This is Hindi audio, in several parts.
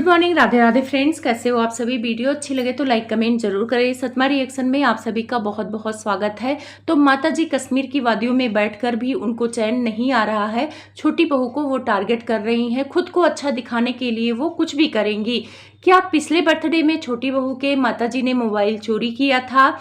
Good morning, Radhe Radhe friends. कैसे हो आप सभी? वीडियो अच्छी लगे तो लाइक कमेंट जरूर करें। सतमा रिएक्शन में आप सभी का बहुत बहुत स्वागत है। तो माता जी कश्मीर की वादियों में बैठकर भी उनको चैन नहीं आ रहा है। छोटी बहू को वो टारगेट कर रही हैं, खुद को अच्छा दिखाने के लिए वो कुछ भी करेंगी। क्या पिछले बर्थडे में छोटी बहू के माता जी ने मोबाइल चोरी किया था?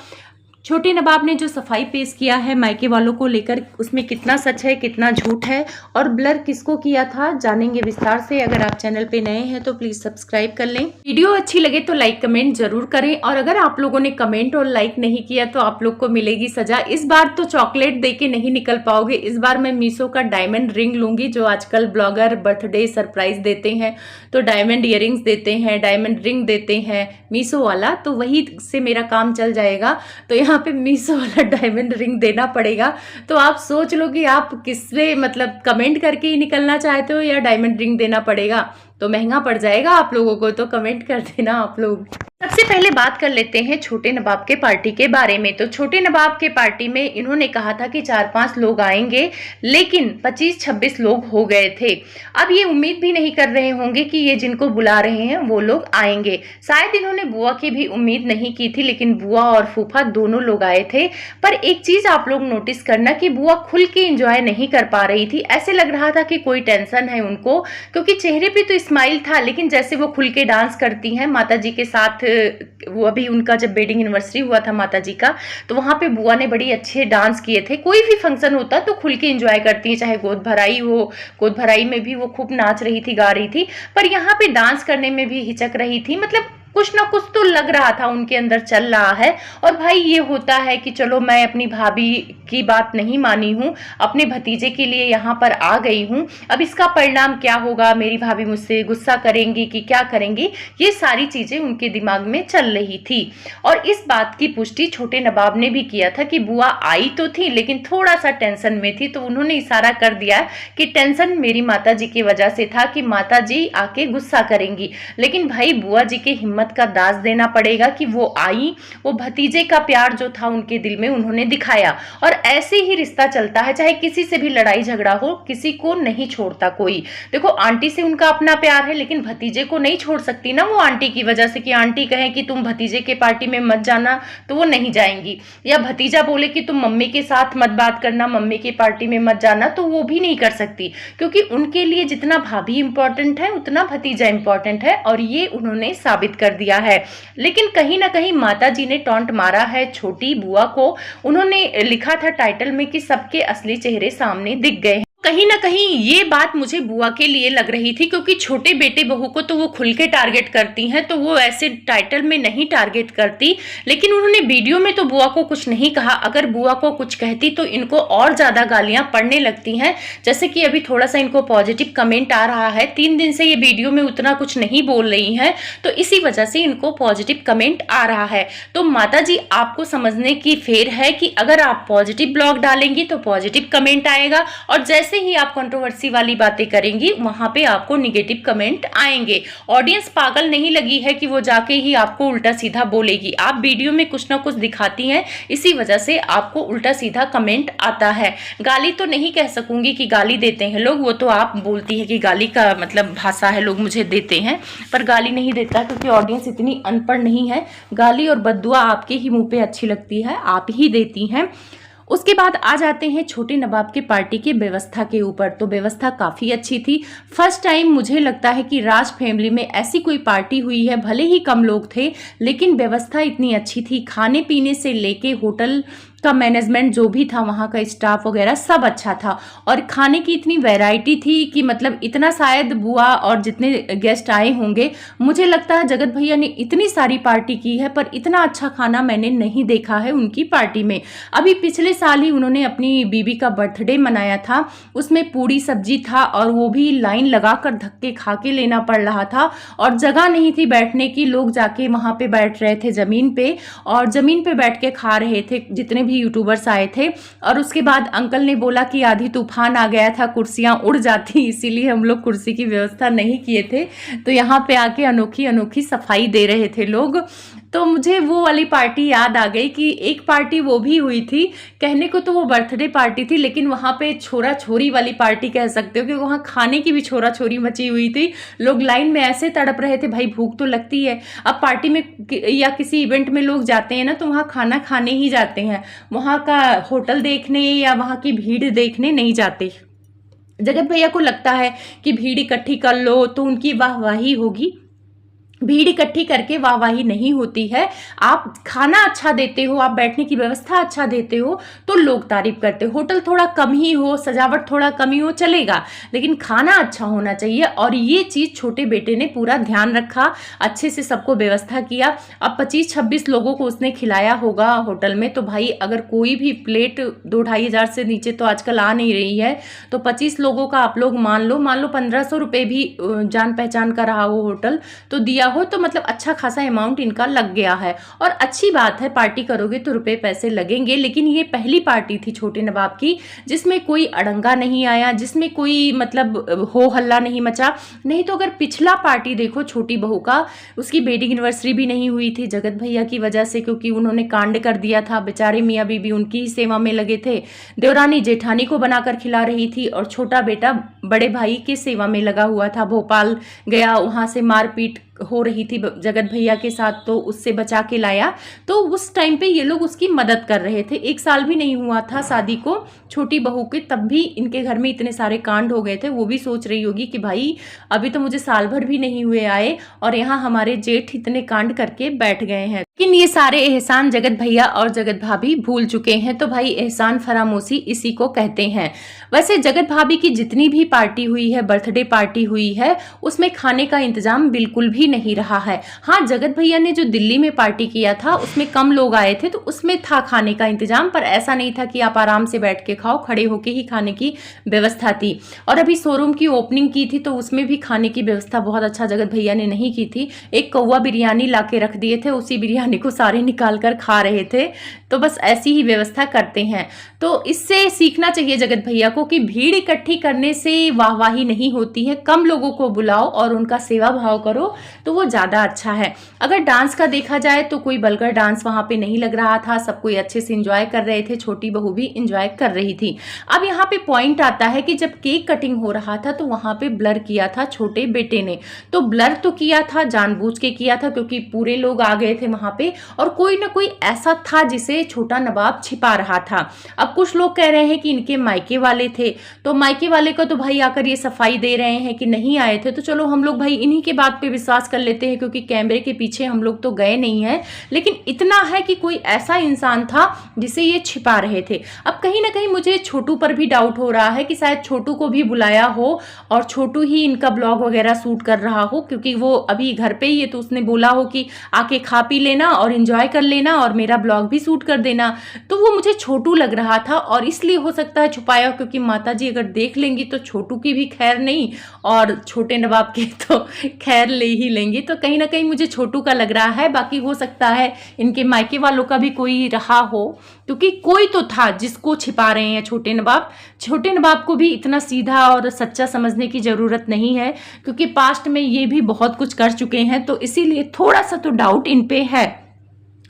छोटे नवाब ने जो सफाई पेश किया है मायके वालों को लेकर, उसमें कितना सच है कितना झूठ है और ब्लर किसको किया था, जानेंगे विस्तार से। अगर आप चैनल पे नए हैं तो प्लीज सब्सक्राइब कर लें। वीडियो अच्छी लगे तो लाइक कमेंट जरूर करें और अगर आप लोगों ने कमेंट और लाइक नहीं किया तो आप लोग को मिलेगी सजा। इस बार तो चॉकलेट दे के नहीं निकल पाओगे। इस बार मैं मीशो का डायमंड रिंग लूंगी, जो आजकल ब्लॉगर बर्थडे सरप्राइज देते हैं तो डायमंड इयररिंग्स देते हैं, डायमंड रिंग देते हैं मीशो वाला, तो वही से मेरा काम चल जाएगा। तो यहाँ पे मीशो वाला डायमंड रिंग देना पड़ेगा। तो आप सोच लो कि आप किससे मतलब कमेंट करके ही निकलना चाहते हो या डायमंड रिंग देना पड़ेगा। तो महंगा पड़ जाएगा आप लोगों को, तो कमेंट कर देना आप लोग। सबसे पहले बात कर लेते हैं छोटे नवाब के पार्टी के बारे में। तो छोटे नवाब के पार्टी में इन्होंने कहा था कि 4-5 लोग आएंगे, लेकिन 25-26 लोग हो गए थे। अब ये उम्मीद भी नहीं कर रहे होंगे कि ये जिनको बुला रहे हैं वो लोग आएंगे। शायद इन्होंने बुआ की भी उम्मीद नहीं की थी, लेकिन बुआ और फूफा दोनों लोग आए थे। पर एक चीज आप लोग नोटिस करना कि बुआ खुल के एंजॉय नहीं कर पा रही थी। ऐसे लग रहा था कि कोई टेंशन है उनको, क्योंकि चेहरे पे तो स्माइल था, लेकिन जैसे वो खुल के डांस करती हैं माता जी के साथ। वो अभी उनका जब वेडिंग एनिवर्सरी हुआ था माता जी का, तो वहां पे बुआ ने बड़ी अच्छे डांस किए थे। कोई भी फंक्शन होता तो खुल के एंजॉय करती है, चाहे गोद भराई हो। गोद भराई में भी वो खूब नाच रही थी, गा रही थी, पर यहाँ पे डांस करने में भी हिचक रही थी। मतलब कुछ ना कुछ तो लग रहा था उनके अंदर चल रहा है। और भाई ये होता है कि चलो मैं अपनी भाभी की बात नहीं मानी हूँ, अपने भतीजे के लिए यहाँ पर आ गई हूँ, अब इसका परिणाम क्या होगा, मेरी भाभी मुझसे गुस्सा करेंगी कि क्या करेंगी, ये सारी चीजें उनके दिमाग में चल रही थी। और इस बात की पुष्टि छोटे नवाब ने भी किया था कि बुआ आई तो थी लेकिन थोड़ा सा टेंशन में थी। तो उन्होंने इशारा कर दिया कि टेंशन मेरी माता जी की वजह से था कि माता जी आके गुस्सा करेंगी। लेकिन भाई बुआ जी के हिम्मत का दाज देना पड़ेगा कि वो आई, वो भतीजे का प्यार जो था उनके दिल में उन्होंने दिखाया। और ऐसे ही रिश्ता चलता है, चाहे किसी से भी लड़ाई झगड़ा हो, किसी को नहीं छोड़ता कोई। देखो आंटी से उनका अपना प्यार है, लेकिन भतीजे को नहीं छोड़ सकती ना वो आंटी की वजह से, कि आंटी कहे कि तुम भतीजे के पार्टी में मत जाना तो वो नहीं जाएंगी, या भतीजा बोले कि तुम मम्मी के साथ मत बात करना, मम्मी की पार्टी में मत जाना, तो वो भी नहीं कर सकती। क्योंकि उनके लिए जितना भाभी इंपॉर्टेंट है उतना भतीजा इंपॉर्टेंट है, और ये उन्होंने साबित कर दिया है। लेकिन कहीं ना कहीं माता जी ने टॉन्ट मारा है छोटी बुआ को। उन्होंने लिखा था टाइटल में कि सबके असली चेहरे सामने दिख गए। कहीं ना कहीं ये बात मुझे बुआ के लिए लग रही थी, क्योंकि छोटे बेटे बहू को तो वो खुल के टारगेट करती हैं, तो वो ऐसे टाइटल में नहीं टारगेट करती। लेकिन उन्होंने वीडियो में तो बुआ को कुछ नहीं कहा। अगर बुआ को कुछ कहती तो इनको और ज्यादा गालियां पड़ने लगती हैं। जैसे कि अभी थोड़ा सा इनको पॉजिटिव कमेंट आ रहा है, 3 दिन से ये वीडियो में उतना कुछ नहीं बोल रही हैं, तो इसी वजह से इनको पॉजिटिव कमेंट आ रहा है। तो माता जी आपको समझने की फेर है कि अगर आप पॉजिटिव ब्लॉग डालेंगी तो पॉजिटिव कमेंट आएगा, और जैसे ही आप कंट्रोवर्सी वाली बातें करेंगी वहां पे आपको निगेटिव कमेंट आएंगे। ऑडियंस पागल नहीं लगी है कि वो जाके ही आपको उल्टा सीधा बोलेगी। आप वीडियो में कुछ ना कुछ दिखाती हैं, इसी वजह से आपको उल्टा सीधा कमेंट आता है। गाली तो नहीं कह सकूंगी कि गाली देते हैं लोग, वो तो आप बोलती है कि गाली का मतलब भाषा है, लोग मुझे देते हैं, पर गाली नहीं देता, क्योंकि ऑडियंस इतनी अनपढ़ नहीं है। गाली और बद्दुआ आपके ही मुंह पे अच्छी लगती है, आप ही देती हैं। उसके बाद आ जाते हैं छोटे नवाब के पार्टी की व्यवस्था के ऊपर। तो व्यवस्था काफ़ी अच्छी थी। फर्स्ट टाइम मुझे लगता है कि राज फैमिली में ऐसी कोई पार्टी हुई है, भले ही कम लोग थे लेकिन व्यवस्था इतनी अच्छी थी। खाने पीने से लेके होटल का मैनेजमेंट जो भी था, वहाँ का स्टाफ वगैरह सब अच्छा था, और खाने की इतनी वैरायटी थी कि मतलब इतना शायद बुआ और जितने गेस्ट आए होंगे, मुझे लगता है जगत भैया ने इतनी सारी पार्टी की है पर इतना अच्छा खाना मैंने नहीं देखा है उनकी पार्टी में। अभी पिछले साल ही उन्होंने अपनी बीबी का बर्थडे मनाया था, उसमें पूरी सब्जी था और वो भी लाइन लगाकर धक्के खा के लेना पड़ रहा था, और जगह नहीं थी बैठने की। लोग जाके वहाँ पे बैठ रहे थे ज़मीन पे, और ज़मीन पे बैठ के खा रहे थे जितने भी यूट्यूबर्स आए थे। और उसके बाद अंकल ने बोला कि आधी तूफान आ गया था, कुर्सियां उड़ जाती, इसीलिए हम लोग कुर्सी की व्यवस्था नहीं किए थे। तो यहाँ पे आके अनोखी अनोखी सफाई दे रहे थे लोग। तो मुझे वो वाली पार्टी याद आ गई कि एक पार्टी वो भी हुई थी, कहने को तो वो बर्थडे पार्टी थी लेकिन वहाँ पे छोरा छोरी वाली पार्टी कह सकते हो, क्योंकि वहाँ खाने की भी छोरा छोरी मची हुई थी। लोग लाइन में ऐसे तड़प रहे थे, भाई भूख तो लगती है। अब पार्टी में या किसी इवेंट में लोग जाते हैं ना तो वहाँ खाना खाने ही जाते हैं, वहाँ का होटल देखने या वहाँ की भीड़ देखने नहीं जाते। जगत भैया को लगता है कि भीड़ इकट्ठी कर लो तो उनकी वाहवाही होगी, भीड़ इकट्ठी करके वाहवाही नहीं होती है। आप खाना अच्छा देते हो, आप बैठने की व्यवस्था अच्छा देते हो तो लोग तारीफ करते हो। होटल थोड़ा कम ही हो, सजावट थोड़ा कम ही हो चलेगा, लेकिन खाना अच्छा होना चाहिए। और ये चीज़ छोटे बेटे ने पूरा ध्यान रखा, अच्छे से सबको व्यवस्था किया। अब 25-26 लोगों को उसने खिलाया होगा होटल में, तो भाई अगर कोई भी प्लेट 2-2.5 हज़ार से नीचे तो आजकल आ नहीं रही है, तो 25 लोगों का आप लोग मान लो 1500 रुपये भी जान पहचान का रहा वो होटल तो दिया हो, तो मतलब अच्छा खासा अमाउंट इनका लग गया है। और अच्छी बात है, पार्टी करोगे तो रुपए पैसे लगेंगे, लेकिन ये पहली पार्टी थी छोटे नवाब की जिसमें कोई अड़ंगा नहीं आया, जिसमें कोई मतलब हो हल्ला नहीं मचा। नहीं तो अगर पिछला पार्टी देखो छोटी बहू का, उसकी वेडिंग एनिवर्सरी भी नहीं हुई थी जगत भैया की वजह से, क्योंकि उन्होंने कांड कर दिया था। बेचारे मियाँ बीबी उनकी ही सेवा में लगे थे, देवरानी जेठानी को बनाकर खिला रही थी और छोटा बेटा बड़े भाई की सेवा में लगा हुआ था। भोपाल गया, वहां से मारपीट हो रही थी जगत भैया के साथ, तो उससे बचा के लाया। तो उस टाइम पे ये लोग उसकी मदद कर रहे थे। 1 साल भी नहीं हुआ था शादी को छोटी बहू के, तब भी इनके घर में इतने सारे कांड हो गए थे। वो भी सोच रही होगी कि भाई अभी तो मुझे साल भर भी नहीं हुए आए और यहाँ हमारे जेठ इतने कांड करके बैठ गए हैं। लेकिन ये सारे एहसान जगत भैया और जगत भाभी भूल चुके हैं। तो भाई एहसान फरामोशी इसी को कहते हैं। वैसे जगत भाभी की जितनी भी पार्टी हुई है, बर्थडे पार्टी हुई है, उसमें खाने का इंतजाम बिल्कुल भी नहीं रहा है। हाँ, जगत भैया ने जो दिल्ली में पार्टी किया था उसमें कम लोग आए थे तो उसमें था खाने का इंतजाम, पर ऐसा नहीं था कि आप आराम से बैठ के खाओ, खड़े होके ही खाने की व्यवस्था थी। और अभी शोरूम की ओपनिंग की थी तो उसमें भी खाने की व्यवस्था बहुत अच्छा जगत भैया ने नहीं की थी। एक कौवा बिरयानी ला के रख दिए थे, उसी बिरयानी को सारे निकाल कर खा रहे थे। तो बस ऐसी ही व्यवस्था करते हैं। तो इससे सीखना चाहिए जगत भैया को कि भीड़ इकट्ठी करने से वाहवाही नहीं होती है, कम लोगों को बुलाओ और उनका सेवा भाव करो तो वो ज़्यादा अच्छा है। अगर डांस का देखा जाए तो कोई बलगर डांस वहाँ पे नहीं लग रहा था, सब कोई अच्छे से एंजॉय कर रहे थे, छोटी बहू भी एंजॉय कर रही थी। अब यहाँ पे पॉइंट आता है कि जब केक कटिंग हो रहा था तो वहाँ पे ब्लर किया था छोटे बेटे ने। तो ब्लर तो किया था, जानबूझ के किया था, क्योंकि पूरे लोग आ गए थे वहाँ पे और कोई ना कोई ऐसा था जिसे छोटा नवाब छिपा रहा था। अब कुछ लोग कह रहे हैं कि इनके मायके वाले थे, तो मायके वाले को तो भाई आकर ये सफाई दे रहे हैं कि नहीं आए थे, तो चलो हम लोग भाई इन्हीं के बात पे विश्वास कर लेते हैं, क्योंकि कैमरे के पीछे हम लोग तो गए नहीं हैं। लेकिन इतना है कि कोई ऐसा इंसान था जिसे ये छिपा रहे थे। अब कहीं ना कहीं मुझे छोटू पर भी डाउट हो रहा है कि शायद छोटू को भी बुलाया हो और छोटू ही इनका ब्लॉग वगैरह शूट कर रहा हो, क्योंकि वो अभी घर पे ही है, तो उसने बोला हो कि आके खा पी लेना और एंजॉय कर लेना और मेरा ब्लॉग भी शूट कर देना। तो वो मुझे छोटू लग रहा था और इसलिए हो सकता है छुपाया, क्योंकि माता जी अगर देख लेंगी तो छोटू की भी खैर नहीं और छोटे नवाब के तो खैर ले ही लेंगी। तो कहीं ना कहीं मुझे छोटू का लग रहा है, बाकी हो सकता है इनके मायके वालों का भी कोई रहा हो, क्योंकि कोई तो था जिसको छिपा रहे हैं छोटे नवाब। छोटे नवाब को भी इतना सीधा और सच्चा समझने की जरूरत नहीं है, क्योंकि पास्ट में ये भी बहुत कुछ कर चुके हैं, तो इसीलिए थोड़ा सा तो डाउट इन पे है।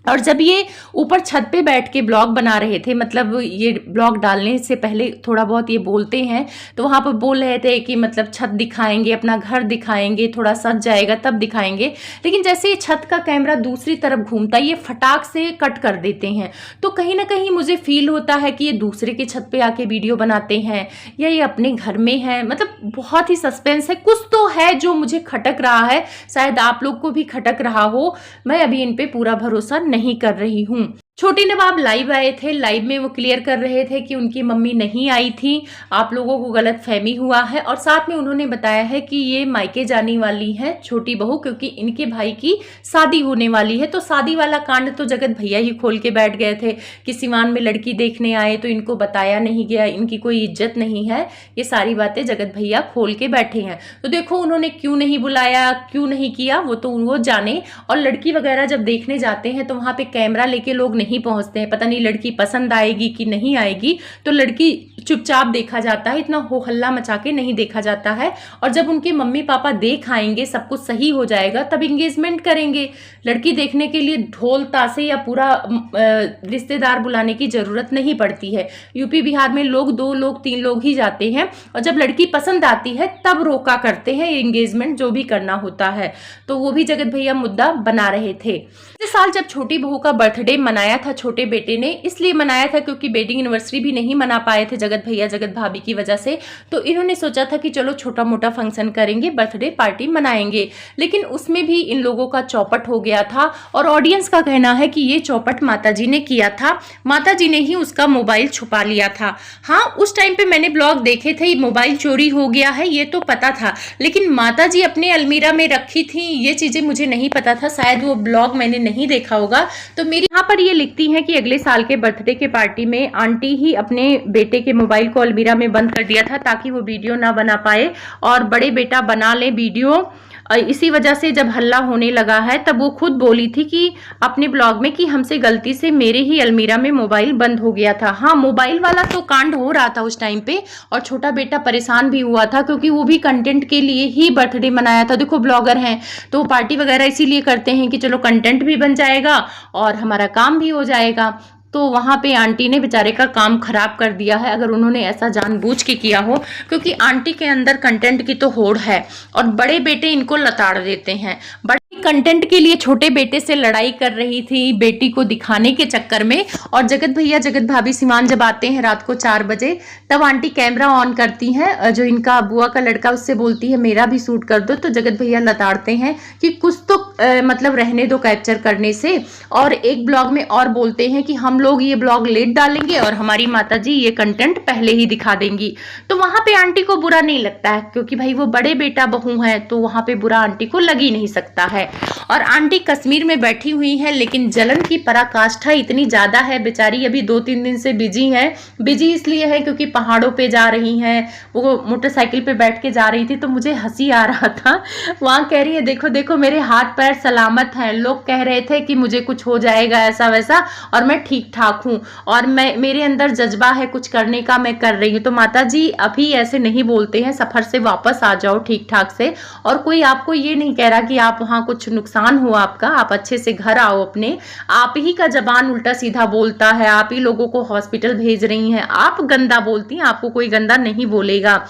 और जब ये ऊपर छत पे बैठ के ब्लॉग बना रहे थे, मतलब ये ब्लॉग डालने से पहले थोड़ा बहुत ये बोलते हैं, तो वहाँ पर बोल रहे थे कि मतलब छत दिखाएंगे, अपना घर दिखाएंगे, थोड़ा सज जाएगा तब दिखाएंगे। लेकिन जैसे ये छत का कैमरा दूसरी तरफ घूमता है, ये फटाक से कट कर देते हैं। तो कहीं ना कहीं मुझे फील होता है कि ये दूसरे के छत पे आके वीडियो बनाते हैं या ये अपने घर में है। मतलब बहुत ही सस्पेंस है, कुछ तो है जो मुझे खटक रहा है, शायद आप लोग को भी खटक रहा हो। मैं अभी इन पे पूरा भरोसा नहीं कर रही हूँ। छोटे नवाब लाइव आए थे, लाइव में वो क्लियर कर रहे थे कि उनकी मम्मी नहीं आई थी, आप लोगों को गलत फहमी हुआ है। और साथ में उन्होंने बताया है कि ये मायके जाने वाली है छोटी बहू, क्योंकि इनके भाई की शादी होने वाली है। तो शादी वाला कांड तो जगत भैया ही खोल के बैठ गए थे कि सिवान में लड़की देखने आए तो इनको बताया नहीं गया, इनकी कोई इज्जत नहीं है। ये सारी बातें जगत भैया खोल के बैठे हैं। तो देखो उन्होंने क्यों नहीं बुलाया, क्यों नहीं किया, वो तो वो जाने। और लड़की वगैरह जब देखने जाते हैं तो वहां पे कैमरा लेके लोग नहीं नहीं पहुंचते हैं, पता नहीं लड़की पसंद आएगी कि नहीं आएगी, तो लड़की चुपचाप देखा जाता है, इतना हो हल्ला मचा के नहीं देखा जाता है। और जब उनके मम्मी पापा देख आएंगे, सब कुछ सही हो जाएगा, तब एंगेजमेंट करेंगे। लड़की देखने के लिए ढोल तासे या पूरा रिश्तेदार बुलाने की जरूरत नहीं पड़ती है। यूपी बिहार में लोग 2 लोग 3 लोग ही जाते हैं, और जब लड़की पसंद आती है तब रोका करते हैं एंगेजमेंट जो भी करना होता है। तो वो भी जगत भैया मुद्दा बना रहे थे। इस साल जब छोटी बहू का बर्थडे मनाया था छोटे बेटे ने, इसलिए मनाया था क्योंकि वेडिंग एनिवर्सरी भी नहीं मना पाए थे जगत भैया जगत भाभी की वजह से, तो इन्होंने सोचा था कि चलो छोटा मोटा फंक्शन करेंगे, बर्थडे पार्टी मनाएंगे। लेकिन उसमें भी इन लोगों का चौपट हो गया था, और ऑडियंस का कहना है कि ये चौपट माताजी ने किया था, माताजी ने ही उसका मोबाइल छुपा लिया था। हाँ, उस टाइम पे मैंने ब्लॉग देखे थे, मोबाइल चोरी हो गया है ये तो पता था, लेकिन माताजी अपने अलमीरा में रखी थी ये चीजें मुझे नहीं पता था, शायद वो ब्लॉग मैंने नहीं देखा होगा। तो मेरी यहाँ पर ये लिखती हैं कि अगले साल के बर्थडे के पार्टी में आंटी ही अपने बेटे के मोबाइल को अलमीरा में बंद कर दिया था ताकि वो वीडियो ना बना पाए, और बड़े बेटा बना ले वीडियो। इसी वजह से जब हल्ला होने लगा है तब वो खुद बोली थी कि अपने ब्लॉग में कि हमसे गलती से मेरे ही अलमीरा में मोबाइल बंद हो गया था। हाँ, मोबाइल वाला तो कांड हो रहा था उस टाइम पे, और छोटा बेटा परेशान भी हुआ था क्योंकि वो भी कंटेंट के लिए ही बर्थडे मनाया था। देखो ब्लॉगर हैं तो पार्टी वगैरह इसीलिए करते हैं कि चलो कंटेंट भी बन जाएगा और हमारा काम भी हो जाएगा। तो वहाँ पे आंटी ने बेचारे का काम खराब कर दिया है, अगर उन्होंने ऐसा जानबूझ के किया हो, क्योंकि आंटी के अंदर कंटेंट की तो होड़ है और बड़े बेटे इनको लताड़ देते हैं। बड़े कंटेंट के लिए छोटे बेटे से लड़ाई कर रही थी बेटी को दिखाने के चक्कर में, और जगत भैया जगत भाभी सिवान जब आते हैं रात को 4 बजे, तब आंटी कैमरा ऑन करती हैं, जो इनका बुआ का लड़का उससे बोलती है मेरा भी शूट कर दो, तो जगत भैया लताड़ते हैं कि कुछ तो मतलब रहने दो कैप्चर करने से। और एक ब्लॉग में और बोलते हैं कि हम लोग ये ब्लॉग लेट डालेंगे और हमारी माताजी ये कंटेंट पहले ही दिखा देंगी। तो वहां पे आंटी को बुरा नहीं लगता है, क्योंकि भाई वो बड़े बेटा बहू है, तो वहां पे बुरा आंटी को लग ही नहीं सकता है। और आंटी कश्मीर में बैठी हुई है, लेकिन जलन की पराकाष्ठा इतनी ज्यादा है, बेचारी अभी 2-3 दिन से बिजी है। बिजी इसलिए है क्योंकि पहाड़ों पे जा रही हैं, वो मोटरसाइकिल पे बैठ के जा रही थी, तो मुझे हंसी आ रहा था। वहां कह रही है देखो देखो मेरे हाथ पैर सलामत हैं, लोग कह रहे थे कि मुझे कुछ हो जाएगा ऐसा वैसा, और मैं ठीक ठाक हूँ, और मेरे अंदर जज्बा है कुछ करने का, मैं कर रही हूँ। तो माता जी अभी ऐसे नहीं बोलते हैं, सफर से वापस आ जाओ ठीक ठाक से, और कोई आपको ये नहीं कह रहा कि आप वहां कुछ नुकसान हो आपका, आप अच्छे से घर आओ अपने। आप ही का जबान उल्टा सीधा बोलता है, आप ही लोगों को हॉस्पिटल भेज रही हैं, आप गंदा बोलती हैं, आपको कोई गंदा नहीं बोलेगा।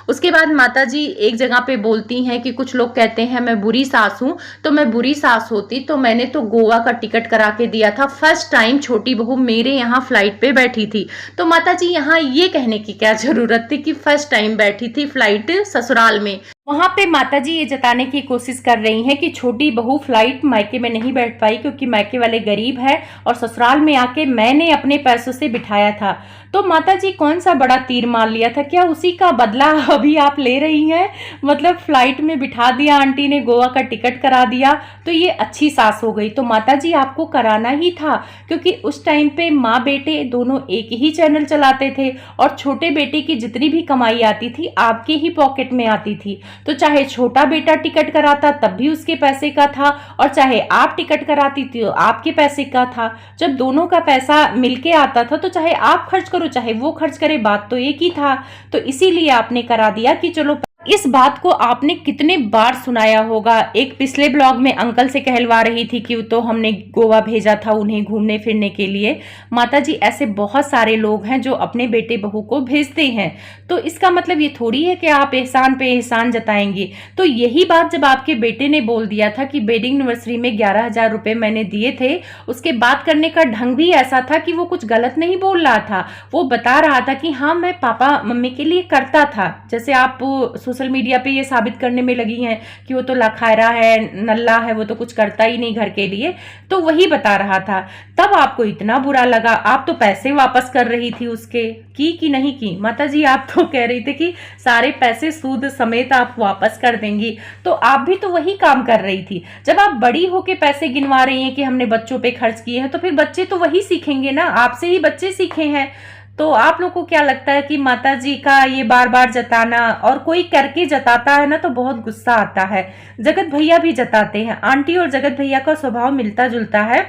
उसके बाद माताजी एक जगह पे बोलती हैं कि कुछ लोग कहते हैं मैं बुरी सास हूं, तो मैं बुरी सास होती तो मैंने तो गोवा का टिकट करा के दिया था, फर्स्ट टाइम छोटी बहू मेरे यहाँ फ्लाइट पे बैठी थी। तो माताजी यहाँ ये कहने की क्या जरूरत थी कि फर्स्ट टाइम बैठी थी फ्लाइट ससुराल में। वहां पे माताजी ये जताने की कोशिश कर रही हैं कि छोटी बहू फ्लाइट मायके में नहीं बैठ पाई क्योंकि मायके वाले गरीब है, और ससुराल में आके मैंने अपने पैसों से बिठाया था। तो माताजी कौन सा बड़ा तीर मार लिया था, क्या उसी का बदला अभी आप ले रही हैं? मतलब फ्लाइट में बिठा दिया आंटी ने, गोवा का टिकट करा दिया, तो ये अच्छी सास हो गई। तो माताजी आपको कराना ही था, क्योंकि उस टाइम पे माँ बेटे दोनों एक ही चैनल चलाते थे, और छोटे बेटे की जितनी भी कमाई आती थी आपके ही पॉकेट में आती थी। तो चाहे छोटा बेटा टिकट कराता तब भी उसके पैसे का था, और चाहे आप टिकट कराती थी तो आपके पैसे का था। जब दोनों का पैसा मिलके आता था तो चाहे आप खर्च करो चाहे वो खर्च करे, बात तो एक ही था। तो इसीलिए आपने करा दिया कि चलो। इस बात को आपने कितने बार सुनाया होगा। एक पिछले ब्लॉग में अंकल से कहलवा रही थी कि तो हमने गोवा भेजा था उन्हें घूमने फिरने के लिए। माताजी ऐसे बहुत सारे लोग हैं जो अपने बेटे बहू को भेजते हैं, तो इसका मतलब ये थोड़ी है कि आप एहसान पे एहसान जताएंगे। तो यही बात जब आपके बेटे ने बोल दिया था कि वेडिंग एनिवर्सरी में 11,000 रुपए मैंने दिए थे, उसके बात करने का ढंग भी ऐसा था कि वो कुछ गलत नहीं बोल रहा था, वो बता रहा था कि हाँ मैं पापा मम्मी के लिए करता था। जैसे आप सोशल मीडिया पे ये साबित करने में लगी हैं कि वो तो लखायरा है, नल्ला है, वो तो कुछ करता ही नहीं घर के लिए, तो वही बता रहा था। तब आपको इतना बुरा लगा, आप तो पैसे वापस कर रही थी उसके, की कि नहीं की? माताजी आप तो कह रही थी कि सारे पैसे सूद समेत आप वापस कर देंगी, तो आप भी तो वही काम कर रही थी। जब आप बड़ी होके पैसे गिनवा रही हैं कि हमने बच्चों पे खर्च किए हैं, तो फिर बच्चे तो वही सीखेंगे ना, आपसे ही बच्चे सीखे हैं। तो आप लोग को क्या लगता है कि माताजी का ये बार बार जताना, और कोई करके जताता है ना तो बहुत गुस्सा आता है। जगत भैया भी जताते हैं, आंटी और जगत भैया का स्वभाव मिलता जुलता है।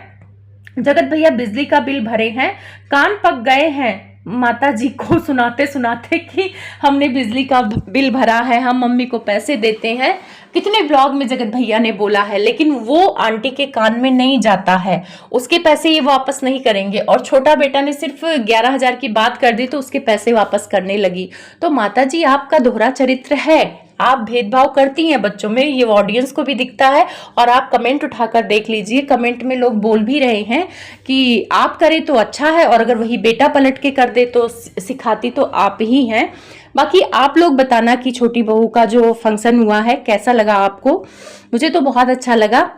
जगत भैया बिजली का बिल भरे हैं, कान पक गए हैं माता जी को सुनाते सुनाते कि हमने बिजली का बिल भरा है, हम मम्मी को पैसे देते हैं। कितने ब्लॉग में जगत भैया ने बोला है, लेकिन वो आंटी के कान में नहीं जाता है, उसके पैसे ये वापस नहीं करेंगे। और छोटा बेटा ने सिर्फ 11,000 की बात कर दी तो उसके पैसे वापस करने लगी। तो माता जी आपका दोहरा चरित्र है, आप भेदभाव करती हैं बच्चों में, ये ऑडियंस को भी दिखता है। और आप कमेंट उठाकर देख लीजिए, कमेंट में लोग बोल भी रहे हैं कि आप करें तो अच्छा है, और अगर वही बेटा पलट के कर दे तो सिखाती तो आप ही हैं। बाकी आप लोग बताना कि छोटी बहू का जो फंक्शन हुआ है कैसा लगा आपको। मुझे तो बहुत अच्छा लगा।